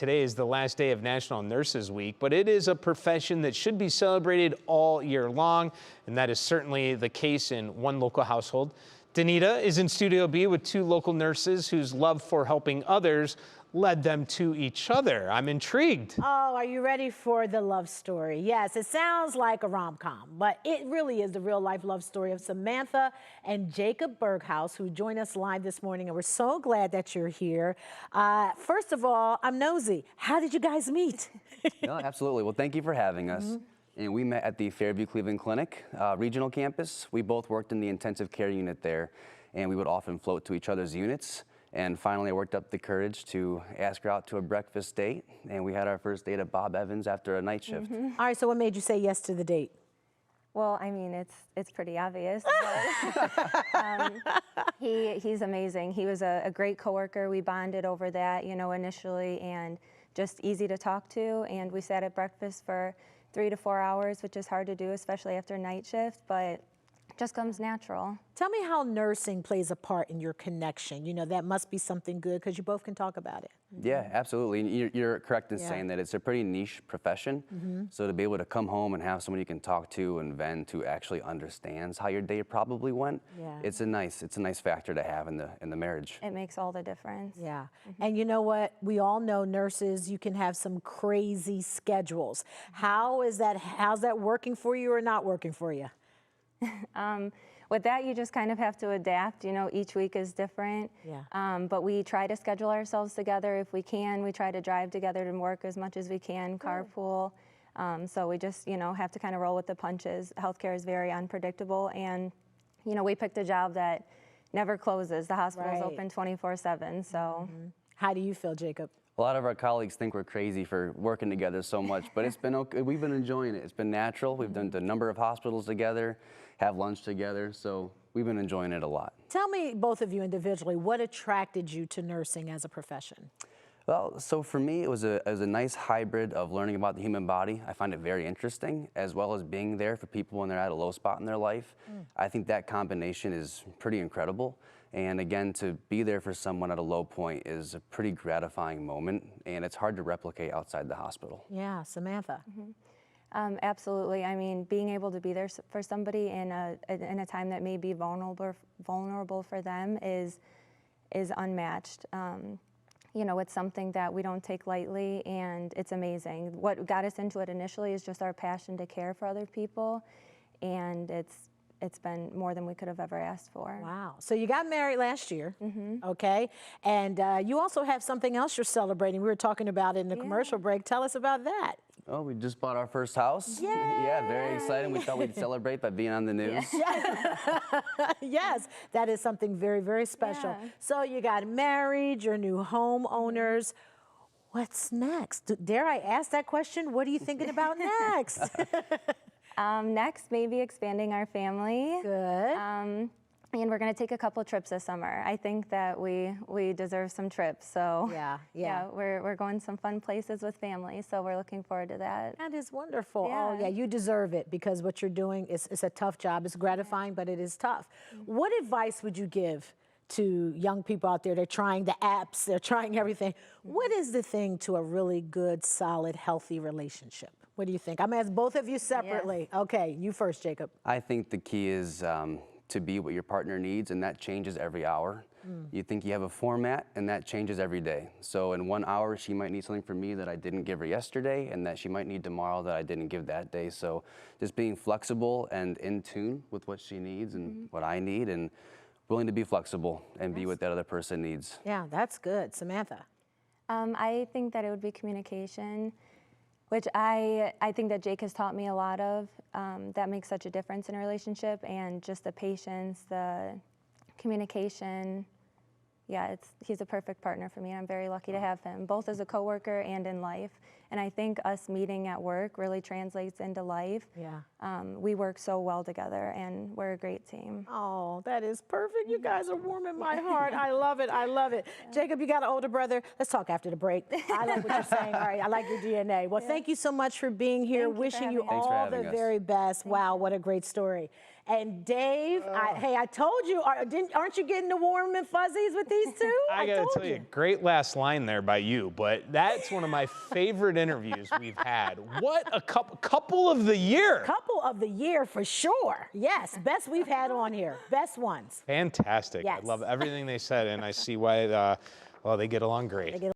Today is the last day of National Nurses Week, but it is a profession that should be celebrated all year long, and that is certainly the case in one local household. Danita is in Studio B with two local nurses whose love for helping others led them to each other. I'm intrigued. Oh, are you ready for the love story? Yes, it sounds like a rom-com, but it really is the real-life love story of Samantha and Jacob Berghaus, who joined us live this morning, and we're so glad that you're here. First of all, I'm nosy. How did you guys meet? No, absolutely. Well, thank you for having us. And we met at the Fairview Cleveland Clinic regional campus. We both worked in the intensive care unit there, and we would often float to each other's units. And finally, I worked up the courage to ask her out to a breakfast date, and we had our first date at Bob Evans after a night shift. All right, so what made you say yes to the date? Well, I mean, it's pretty obvious. But, he's amazing. He was a great coworker. We bonded over that, you know, initially, and just easy to talk to. And we sat at breakfast for 3 to 4 hours, which is hard to do, especially after night shift, but just comes natural. Tell me how nursing plays a part in your connection. You know, that must be something good because you both can talk about it. Yeah, absolutely. And you're correct in saying that it's a pretty niche profession. So to be able to come home and have someone you can talk to and vent who actually understands how your day probably went, it's a nice factor to have in the marriage. It makes all the difference. Yeah. And you know what? We all know nurses, you can have some crazy schedules. How's that working for you or not working for you? With that, you just kind of have to adapt. You know, each week is different. But we try to schedule ourselves together if we can. We try to drive together to work as much as we can, carpool. So we just, you know, have to kind of roll with the punches. Healthcare is very unpredictable, and, you know, we picked a job that never closes. The hospital's open 24/7, so. How do you feel, Jacob? A lot of our colleagues think we're crazy for working together so much, but it's been okay. We've been enjoying it. It's been natural. We've done a number of hospitals together, have lunch together, so we've been enjoying it a lot. Tell me, both of you individually, what attracted you to nursing as a profession? Well, so for me, it was a nice hybrid of learning about the human body. I find it very interesting, as well as being there for people when they're at a low spot in their life. I think that combination is pretty incredible. And again, to be there for someone at a low point is a pretty gratifying moment, and it's hard to replicate outside the hospital. Yeah, Samantha. Absolutely. I mean, being able to be there for somebody in a time that may be vulnerable for them is unmatched. You know, it's something that we don't take lightly, and it's amazing. What got us into it initially is just our passion to care for other people, and it's been more than we could have ever asked for. Wow. So you got married last year, okay? And you also have something else you're celebrating. We were talking about it in the commercial break. Tell us about that. Oh, we just bought our first house. Yeah, very exciting. We thought we'd celebrate by being on the news. Yes, that is something very, very special. So you got married, you're new homeowners. What's next? Dare I ask that question? What are you thinking about next? Next, maybe expanding our family. Good. And we're going to take a couple trips this summer. I think that we deserve some trips. So yeah, we're going some fun places with family. So we're looking forward to that. That is wonderful. Oh yeah, you deserve it because what you're doing is a tough job. It's gratifying, but it is tough. What advice would you give to young people out there? They're trying the apps, they're trying everything. What is the thing to a really good, solid, healthy relationship? What do you think? I'm going to ask both of you separately. Okay, you first, Jacob. I think the key is to be what your partner needs, and that changes every hour. You think you have a format, and that changes every day. So in 1 hour, she might need something from me that I didn't give her yesterday, and that she might need tomorrow that I didn't give that day. So just being flexible and in tune with what she needs and what I need, and willing to be flexible and be what that other person needs. Yeah, that's good. Samantha? I think that it would be communication, which I think that Jake has taught me a lot of. That makes such a difference in a relationship, and just the patience, the communication. Yeah, he's a perfect partner for me, and I'm very lucky to have him, both as a coworker and in life. And I think us meeting at work really translates into life. We work so well together, and we're a great team. Oh, that is perfect. You guys are warming my heart. I love it. I love it. Jacob, you got an older brother. Let's talk after the break. I like what you're saying. All right, I like your DNA. Well, thank you so much for being here. Wishing you all the very best. Wow, what a great story. And Dave, hey, I told you, aren't you getting the warm and fuzzies with these two? I gotta tell you, great last line there by you, but that's one of my favorite interviews we've had. What a couple of the year. Couple of the year for sure. Yes, best we've had on here. Best ones. Fantastic. Yes. I love everything they said, and I see why, well, they get along great.